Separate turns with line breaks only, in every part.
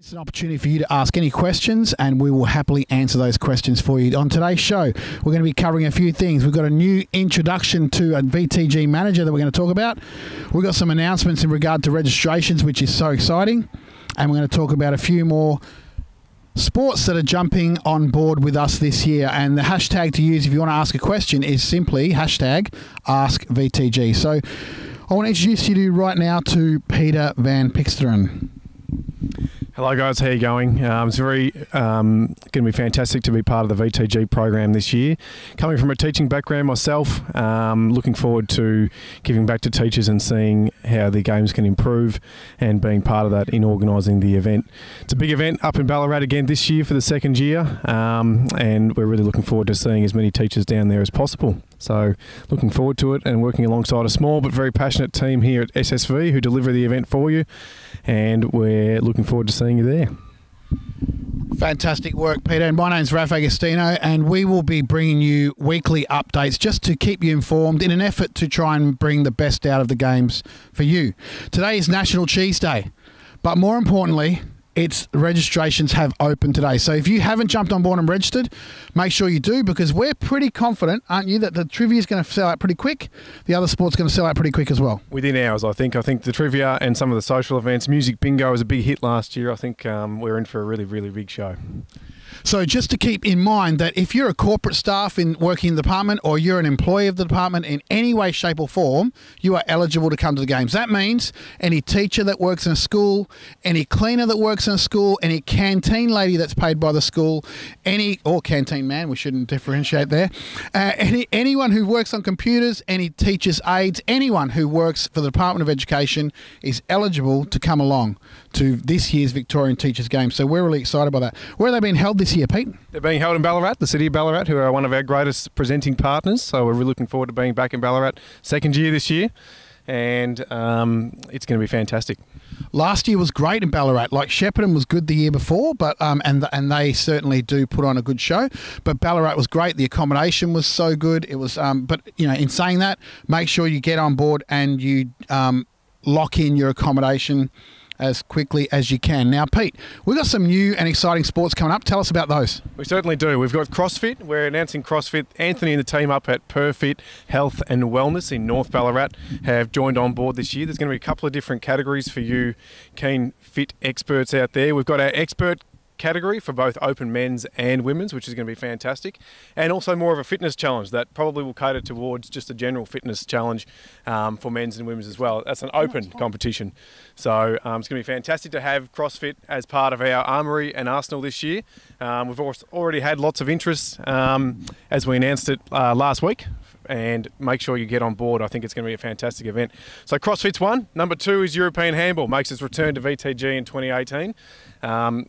It's an opportunity for you to ask any questions and we will happily answer those questions for you. On today's show, we're going to be covering a few things. We've got a new introduction to a VTG Manager that we're going to talk about. We've got some announcements in regard to registrations, which is so exciting. And we're going to talk about a few more sports that are jumping on board with us this year. And the hashtag to use if you want to ask a question is simply hashtag AskVTG. So I want to introduce you right now to Peter Van Pixteren.
Hello guys, how are you going? It's going to be fantastic to be part of the VTG program this year. Coming from a teaching background myself, looking forward to giving back to teachers and seeing how the games can improve and being part of that in organising the event. It's a big event up in Ballarat again this year for the second year, and we're really looking forward to seeing as many teachers down there as possible. So looking forward to it and working alongside a small but very passionate team here at SSV who deliver the event for you, and we're looking forward to seeing you there.
Fantastic work, Peter. And my name's Raf Agostino, and we will be bringing you weekly updates just to keep you informed in an effort to try and bring the best out of the games for you. Today is National Cheese Day, but more importantly, registrations have opened today. So if you haven't jumped on board and registered, make sure you do, because we're pretty confident, aren't you, that the trivia is going to sell out pretty quick. The other sport's going to sell out pretty quick as well.
Within hours, I think. I think the trivia and some of the social events, music bingo was a big hit last year. I think we're in for a really, really big show.
So just to keep in mind that if you're a corporate staff working in the department, or you're an employee of the department in any way, shape or form, you are eligible to come to the games. That means any teacher that works in a school, any cleaner that works in a school, any canteen lady that's paid by the school, or canteen man, we shouldn't differentiate there, anyone who works on computers, any teachers' aides, anyone who works for the Department of Education is eligible to come along to this year's Victorian Teachers' Games. So we're really excited about that. Where are they being held this year, Pete? They're
being held in Ballarat, the city of Ballarat, who are one of our greatest presenting partners. So we're really looking forward to being back in Ballarat second year this year, and it's going to be fantastic.
Last year was great in Ballarat. Like Shepparton was good the year before, but and they certainly do put on a good show. But Ballarat was great. The accommodation was so good. It was, but you know, in saying that, make sure you get on board and you lock in your accommodation as quickly as you can. Now, Pete, we've got some new and exciting sports coming up. Tell us about those.
We certainly do. We've got CrossFit. We're announcing CrossFit. Anthony and the team up at Perfit Health and Wellness in North Ballarat have joined on board this year. There's going to be a couple of different categories for you keen fit experts out there. We've got our expert category for both open men's and women's, which is going to be fantastic, and also more of a fitness challenge that probably will cater towards just a general fitness challenge for men's and women's as well. That's an open competition, so it's going to be fantastic to have CrossFit as part of our armoury and arsenal this year. We've already had lots of interest as we announced it last week, and make sure you get on board. I think it's going to be a fantastic event. So CrossFit's one. Number two is European Handball, makes its return to VTG in 2018.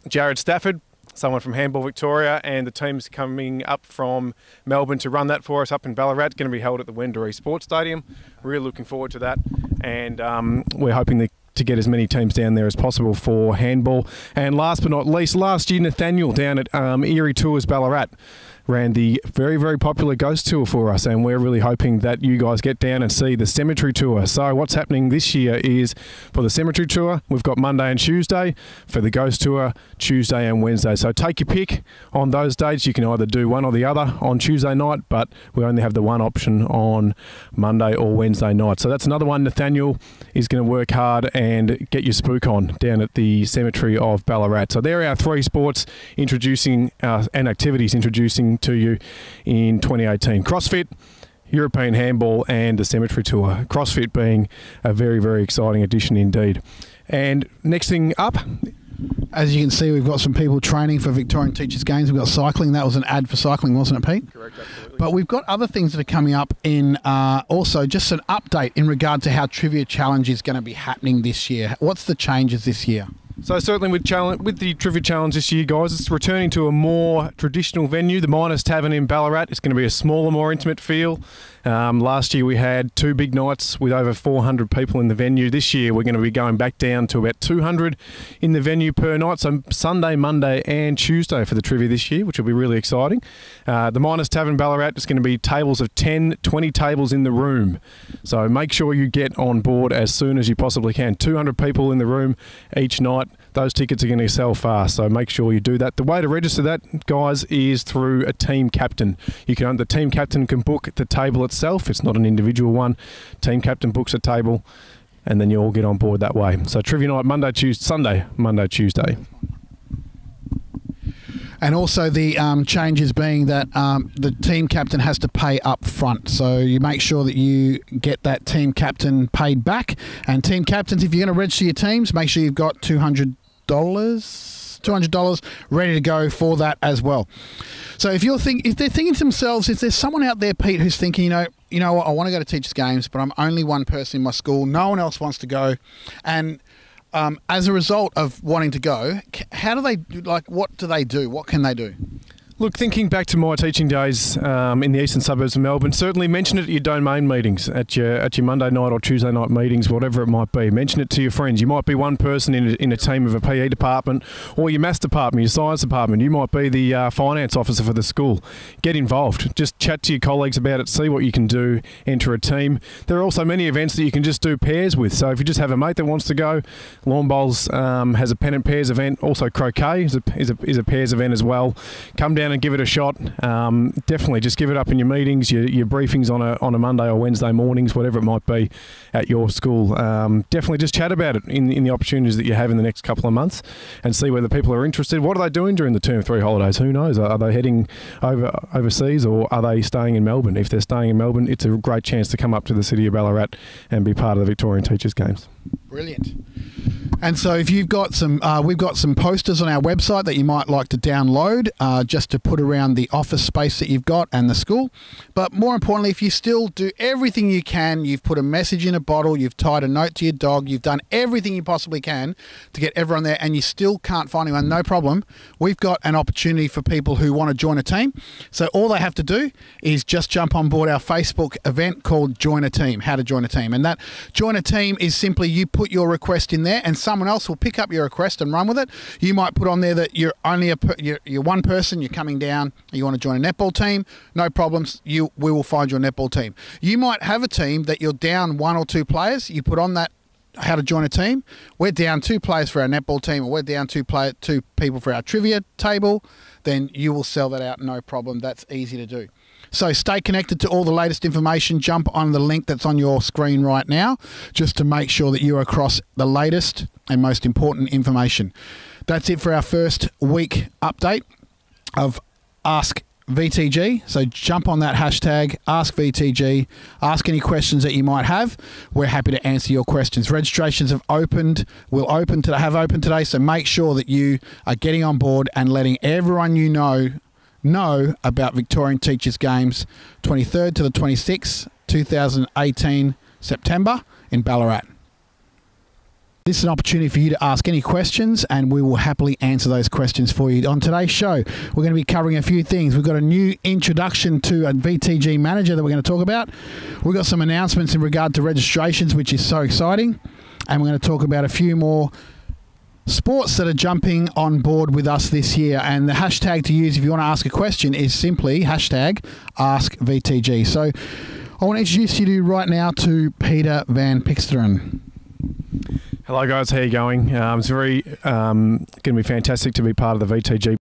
Jared Stafford, someone from Handball Victoria, and the team's coming up from Melbourne to run that for us up in Ballarat. Going to be held at the Wendouree Sports Stadium. Really looking forward to that, and we're hoping to get as many teams down there as possible for handball. And last but not least, last year Nathaniel down at Erie Tours Ballarat ran the very, very popular Ghost Tour for us, and we're really hoping that you guys get down and see the Cemetery Tour. So what's happening this year is, for the Cemetery Tour, we've got Monday and Tuesday. For the Ghost Tour, Tuesday and Wednesday. So take your pick on those dates. You can either do one or the other on Tuesday night, but we only have the one option on Monday or Wednesday night. So that's another one. Nathaniel is going to work hard and get your spook on down at the Cemetery of Ballarat. So there are our three sports introducing and activities introducing to you in 2018. CrossFit, European Handball and the Cemetery Tour. CrossFit being a very, very exciting addition indeed. And next thing up,
as you can see, we've got some people training for Victorian Teachers' Games. We've got cycling. That was an ad for cycling, wasn't it, Pete?
Correct, absolutely.
But we've got other things that are coming up in also just an update in regard to how Trivia Challenge is going to be happening this year. What's the changes this year?
So certainly with the Trivia Challenge this year, guys, it's returning to a more traditional venue, the Miners Tavern in Ballarat. It's going to be a smaller, more intimate feel. Last year we had two big nights with over 400 people in the venue. This year we're going to be going back down to about 200 in the venue per night. So Sunday, Monday and Tuesday for the trivia this year, which will be really exciting. The Miners Tavern Ballarat is going to be tables of 10, 20 tables in the room. So make sure you get on board as soon as you possibly can. 200 people in the room each night. those tickets are going to sell fast, so make sure you do that. The way to register that, guys, is through a team captain. The team captain can book the table itself. It's not an individual one. Team captain books a table, and then you all get on board that way. So trivia night Monday, Tuesday.
And also the changes being that the team captain has to pay up front. So you make sure that you get that team captain paid back. And team captains, if you're going to register your teams, make sure you've got $200 ready to go for that as well. So if they're thinking to themselves, if there's someone out there, Pete, who's thinking, you know what, I want to go to Teachers Games, but I'm only one person in my school, no one else wants to go, and as a result of wanting to go, how do they what do they do? What can they do?
Look, thinking back to my teaching days in the eastern suburbs of Melbourne, certainly mention it at your domain meetings, at your Monday night or Tuesday night meetings, whatever it might be. Mention it to your friends. You might be one person in a team of a PE department, or your maths department, your science department. You might be the finance officer for the school. Get involved. Just chat to your colleagues about it. See what you can do. Enter a team. There are also many events that you can just do pairs with. So if you just have a mate that wants to go, lawn bowls has a pennant pairs event. Also croquet is a pairs event as well. Come down and give it a shot. Definitely just give it up in your meetings, your briefings on a Monday or Wednesday mornings, whatever it might be at your school. Definitely just chat about it in the opportunities that you have in the next couple of months, and see whether people are interested. What are they doing during the term 3 holidays? Who knows? Are they heading overseas, or are they staying in Melbourne? If they're staying in Melbourne, it's a great chance to come up to the city of Ballarat and be part of the Victorian Teachers Games.
Brilliant. And so if you've got some, we've got some posters on our website that you might like to download just to put around the office space that you've got and the school. But more importantly, if you still do everything you can, you've put a message in a bottle, you've tied a note to your dog, you've done everything you possibly can to get everyone there, and you still can't find anyone, no problem. We've got an opportunity for people who want to join a team. So all they have to do is just jump on board our Facebook event called Join a Team, How to Join a Team. And that Join a Team is simply you put your request in there, and someone else will pick up your request and run with it. You might put on there that you're only you're one person, you're coming down, you want to join a netball team, no problems, we will find your netball team. You might have a team that you're down 1 or 2 players, you put on that how to join a team. We're down 2 players for our netball team, or we're down 2 people for our trivia table, then you will sell that out, no problem. That's easy to do. So stay connected to all the latest information. Jump on the link that's on your screen right now, just to make sure that you're across the latest and most important information. That's it for our first week update of Ask VTG. So jump on that hashtag, Ask VTG, ask any questions that you might have. We're happy to answer your questions. Registrations have opened, have opened today, so make sure that you are getting on board and letting everyone you know about Victorian Teachers Games 23rd to the 26th, 2018, September in Ballarat. This is an opportunity for you to ask any questions, and we will happily answer those questions for you. On today's show, we're going to be covering a few things. We've got a new introduction to a VTG Manager that we're going to talk about. We've got some announcements in regard to registrations, which is so exciting. And we're going to talk about a few more sports that are jumping on board with us this year. And the hashtag to use if you want to ask a question is simply hashtag AskVTG. So I want to introduce you right now to Peter Van Pixteren.
Hello guys, how are you going? It's going to be fantastic to be part of the VTG